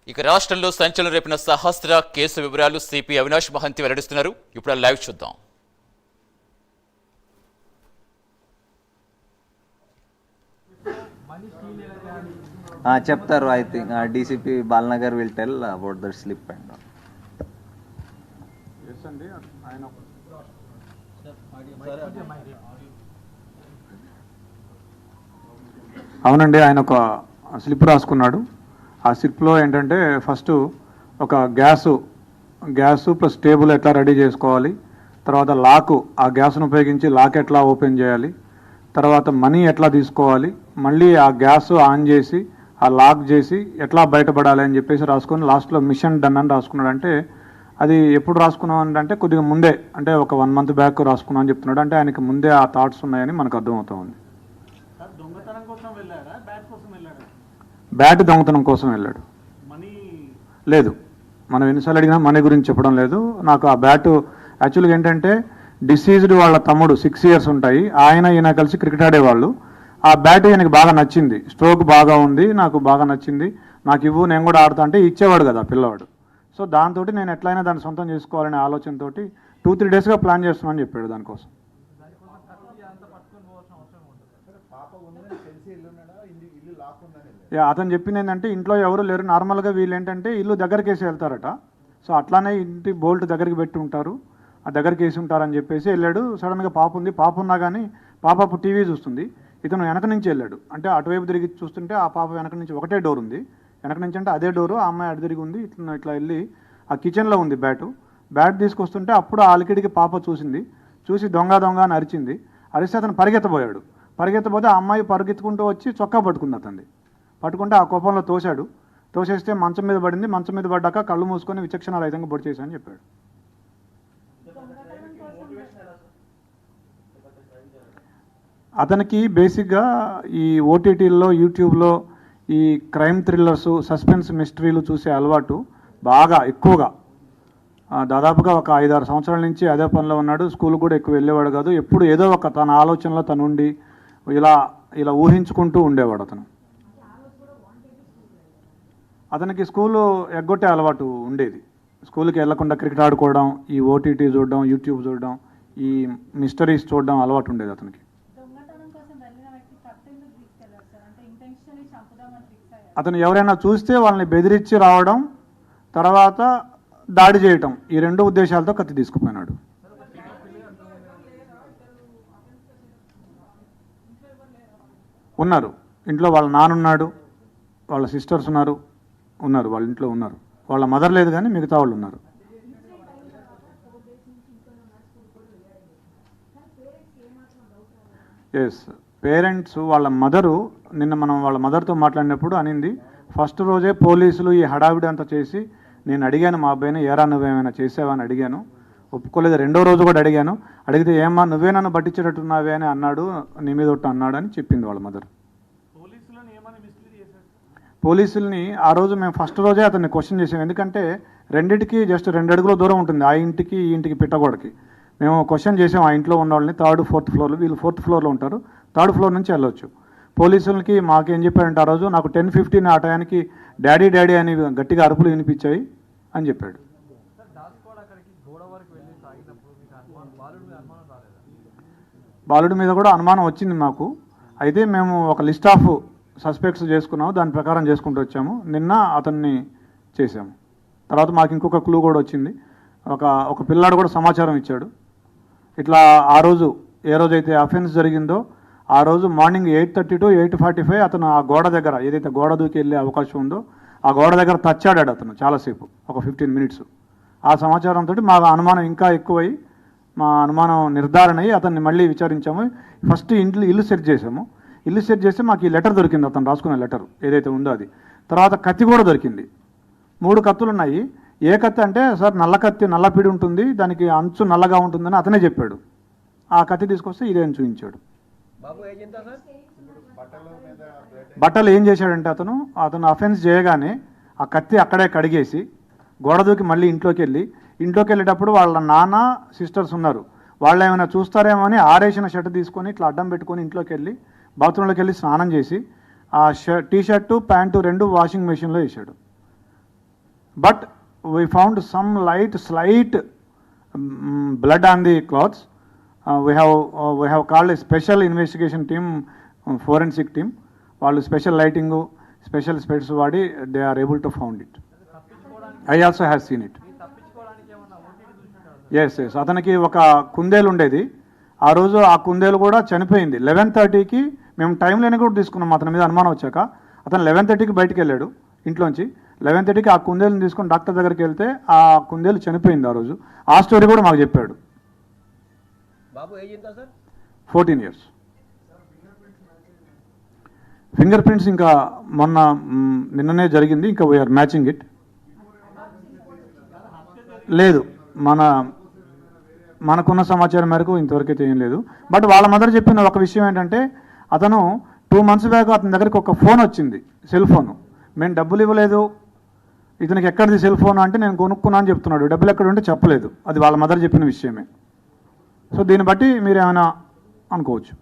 ఇక రాష్ట్రంలో సంచలనం రేపిన సహస్ర కేసు వివరాలు సిపి అవినాష్ మహంతి వెల్లడిస్తున్నారు. ఇప్పుడు లైవ్ చూద్దాం. చెప్తారు. I think DCP Balanagar will tell about the slip and అవునండి, ఆయన ఒక స్లిప్ రాసుకున్నాడు. ఆ స్లిప్లో ఏంటంటే ఫస్ట్ ఒక గ్యాసు ప్లస్ టేబుల్ ఎట్లా రెడీ చేసుకోవాలి, తర్వాత లాకు ఆ గ్యాస్ను ఉపయోగించి లాక్ ఎట్లా ఓపెన్ చేయాలి, తర్వాత మనీ ఎట్లా తీసుకోవాలి, మళ్ళీ ఆ గ్యాస్ ఆన్ చేసి ఆ లాక్ చేసి ఎట్లా బయటపడాలి అని చెప్పేసి రాసుకొని లాస్ట్లో మిషన్ డన్ అని రాసుకున్నాడు. అంటే అది ఎప్పుడు రాసుకున్నాం అంటే కొద్దిగా ముందే, అంటే ఒక 1 month బ్యాక్ రాసుకున్నాం అని చెప్తున్నాడు. అంటే ఆయనకి ముందే ఆ థాట్స్ ఉన్నాయని మనకు అర్థమవుతా ఉంది. బ్యాట్ దొంగతనం కోసం వెళ్ళాడు. లేదు, మనం ఎన్నిసార్లు అడిగినా మనీ గురించి చెప్పడం లేదు. నాకు ఆ బ్యాట్ యాక్చువల్గా ఏంటంటే డిసీజ్డ్ వాళ్ళ తమ్ముడు 6 years ఉంటాయి, ఈయన కలిసి క్రికెట్ ఆడేవాళ్ళు. ఆ బ్యాట్ ఈయనకి బాగా నచ్చింది, స్ట్రోక్ బాగా ఉంది, నాకు బాగా నచ్చింది, నాకు ఇవ్వు నేను కూడా ఆడుతా అంటే ఇచ్చేవాడు కదా పిల్లవాడు. సో దాంతో నేను ఎట్లయినా దాన్ని సొంతం చేసుకోవాలనే ఆలోచనతో 2-3 daysగా ప్లాన్ చేస్తున్నామని చెప్పాడు. దానికోసం అతను చెప్పింది ఏంటంటే ఇంట్లో ఎవరు లేరు, నార్మల్గా వీళ్ళు ఏంటంటే ఇల్లు దగ్గరికి వేసి వెళ్తారట. సో అట్లానే ఇంటి బోల్ట్ దగ్గరికి పెట్టి ఉంటారు, ఆ దగ్గరికి వేసి ఉంటారని చెప్పేసి వెళ్ళాడు. సడన్గా పాప ఉంది, పాప ఉన్నా కానీ పాప టీవీ చూస్తుంది, ఇతను వెనక నుంచి వెళ్ళాడు. అంటే అటువైపు తిరిగి చూస్తుంటే ఆ పాప వెనక నుంచి ఒకటే డోర్ ఉంది, వెనక నుంచి అంటే అదే డోరు, ఆ అమ్మాయి అటు తిరిగి ఉంది. ఇట్లా వెళ్ళి ఆ కిచెన్లో ఉంది బ్యాట్ తీసుకొస్తుంటే అప్పుడు ఆ అలికిడికి పాప చూసి దొంగ అని అరిచింది. అరిస్తే అతను పరిగెత్తబోతే ఆ అమ్మాయి పరిగెత్తుకుంటూ వచ్చి చొక్కా పట్టుకుంది. అతన్ని పట్టుకుంటే ఆ కోపంలో తోసేస్తే మంచం మీద పడింది. మంచం మీద పడ్డాక కళ్ళు మూసుకొని విచక్షణ రహితంగా పొడి చేశానని చెప్పాడు. అతనికి బేసిక్గా ఈ ఓటీటీల్లో యూట్యూబ్లో ఈ క్రైమ్ థ్రిల్లర్స్, సస్పెన్స్ మిస్టరీలు చూసే అలవాటు బాగా ఎక్కువగా, దాదాపుగా ఒక 5-6 సంవత్సరాల నుంచి అదే పనిలో ఉన్నాడు. స్కూల్ కూడా ఎక్కువ వెళ్ళేవాడు కాదు. ఎప్పుడు ఏదో ఒక తన ఆలోచనలో తను ఉండి ఇలా ఊహించుకుంటూ ఉండేవాడు. అతనికి స్కూలు ఎగ్గొట్టే అలవాటు ఉండేది. స్కూల్కి వెళ్లకుండా క్రికెట్ ఆడుకోవడం, ఈ ఓటీటీ చూడడం, యూట్యూబ్ చూడడం, ఈ మిస్టరీస్ చూడడం అలవాటు ఉండేది అతనికి. అతను ఎవరైనా చూస్తే వాళ్ళని బెదిరించి రావడం, తర్వాత దాడి చేయటం, ఈ 2 ఉద్దేశాలతో కత్తి తీసుకుపోయినాడు. ఉన్నారు ఇంట్లో, వాళ్ళ నాన్నున్నాడు, వాళ్ళ సిస్టర్స్ ఉన్నారు, వాళ్ళ ఇంట్లో ఉన్నారు. వాళ్ళ మదర్ లేదు కానీ మిగతా వాళ్ళు ఉన్నారు. ఎస్, పేరెంట్స్ వాళ్ళ మదరు నిన్న మనం వాళ్ళ మదర్తో మాట్లాడినప్పుడు అనింది, ఫస్ట్ రోజే పోలీసులు ఈ హడావిడి అంతా చేసి నేను అడిగాను మా అబ్బాయిని, ఏరా నువ్వేమైనా చేసావా అని అడిగాను, ఒప్పుకోలేదు. 2వ రోజు కూడా అడిగితే ఏమ్మా నువ్వే నన్ను పట్టించేటట్టున్నావే అని అన్నాడు, నీ మీద ఒట్టు అన్నాడు అని చెప్పింది వాళ్ళ మదర్. పోలీసుల్ని ఆ రోజు మేము ఫస్ట్ రోజే అతన్ని క్వశ్చన్ చేసాం. ఎందుకంటే రెండింటికి జస్ట్ 2 అడుగుల దూరం ఉంటుంది, ఆ ఇంటికి ఈ ఇంటికి పిట్టగోడకి. మేము క్వశ్చన్ చేసాం ఆ ఇంట్లో ఉన్న వాళ్ళని. 3rd, 4th floor, వీళ్ళు 4th floorలో ఉంటారు, 3rd floor నుంచి వెళ్ళొచ్చు. పోలీసులకి మాకేం చెప్పారంటే ఆ రోజు నాకు 10:15 ఆ టయానికి డాడీ అని గట్టిగా అరుపులు వినిపించాయి అని చెప్పాడు. బాలుడి మీద కూడా అనుమానం వచ్చింది మాకు. అయితే మేము ఒక లిస్ట్ ఆఫ్ సస్పెక్ట్స్ చేసుకున్నాము, దాని ప్రకారం చేసుకుంటూ వచ్చాము. నిన్న అతన్ని చేసాము. తర్వాత మాకు ఇంకొక క్లూ కూడా వచ్చింది. ఒక పిల్లాడు కూడా సమాచారం ఇచ్చాడు. ఇట్లా ఆ రోజు ఏ రోజైతే అఫెన్స్ జరిగిందో ఆ రోజు మార్నింగ్ 8:30 to 8:45 అతను ఆ గోడ దగ్గర, ఏదైతే గోడ దూకి వెళ్ళే అవకాశం ఉందో ఆ గోడ దగ్గర టచ్ ఆడాడు అతను చాలాసేపు, ఒక 15 minutes. ఆ సమాచారంతో మా అనుమానం ఇంకా ఎక్కువై, మా అనుమానం నిర్ధారణ అయ్యి అతన్ని మళ్ళీ విచారించాము. ఫస్ట్ ఇల్లు సెర్చ్ చేసాము. ఇల్లు సెర్చ్ చేస్తే మాకు ఈ లెటర్ దొరికింది, అతను రాసుకున్న లెటర్ ఏదైతే ఉందో అది. తర్వాత కత్తి కూడా దొరికింది. 3 కత్తులు ఉన్నాయి. ఏ కత్తి అంటే, సార్ నల్ల కత్తి, నల్లపీడి ఉంటుంది, దానికి అంచు నల్లగా ఉంటుందని అతనే చెప్పాడు. ఆ కత్తి తీసుకొస్తే ఇదేం చూపించాడు. బట్టలు ఏం చేశాడంటే అతను అఫెన్స్ చేయగానే ఆ కత్తి అక్కడే కడిగేసి గోడ దూకి మళ్ళీ ఇంట్లోకి వెళ్ళేటప్పుడు వాళ్ళ నాన్న సిస్టర్స్ ఉన్నారు, వాళ్ళు ఏమైనా చూస్తారేమో అని ఆరేసిన షర్ట్ తీసుకొని ఇట్లా అడ్డం పెట్టుకొని ఇంట్లోకి వెళ్ళి బాత్రూంలోకి వెళ్ళి స్నానం చేసి ఆ టీ షర్టు ప్యాంటు 2 వాషింగ్ మెషిన్లో వేసాడు. But we found some slight blood on the clothes. We have called a special investigation team, forensic team. వాళ్ళు స్పెషల్ లైటింగ్ స్పెషల్ స్పెట్స్ వాడి they are able to found it. I also have seen it. Yes అతనికి ఒక కుందేలు ఉండేది. ఆ రోజు ఆ కుందేలు కూడా చనిపోయింది. 11:30కి మేము టైం లేని కూడా తీసుకున్నాం. అతని మీద అనుమానం వచ్చాక అతను 11:30కి బయటికి వెళ్ళాడు ఇంట్లోంచి. 11:30కి ఆ కుందేలుని తీసుకొని డాక్టర్ దగ్గరికి వెళ్తే ఆ కుందేలు చనిపోయింది ఆ రోజు. ఆ స్టోరీ కూడా మాకు చెప్పాడు. బాబు ఏజ్ ఎంత సార్? 14 years. ఫింగర్ ప్రింట్స్ ఇంకా నిన్ననే జరిగింది. ఇంకా వీఆర్ మ్యాచింగ్ ఇట్. లేదు, మనకున్న సమాచారం మేరకు ఇంతవరకు అయితే ఏం లేదు. బట్ వాళ్ళ మదర్ చెప్పిన ఒక విషయం ఏంటంటే అతను 2 months బ్యాక్ అతని దగ్గరికి ఒక ఫోన్ వచ్చింది, సెల్ ఫోన్. మేము డబ్బులు ఇవ్వలేదు, ఇతనికి ఎక్కడిది సెల్ ఫోన్ అంటే నేను కొనుక్కున్నా అని చెప్తున్నాడు. డబ్బులు ఎక్కడ ఉంటే చెప్పలేదు. అది వాళ్ళ మదర్ చెప్పిన విషయమే. సో దీన్ని బట్టి మీరు ఏమైనా అనుకోవచ్చు.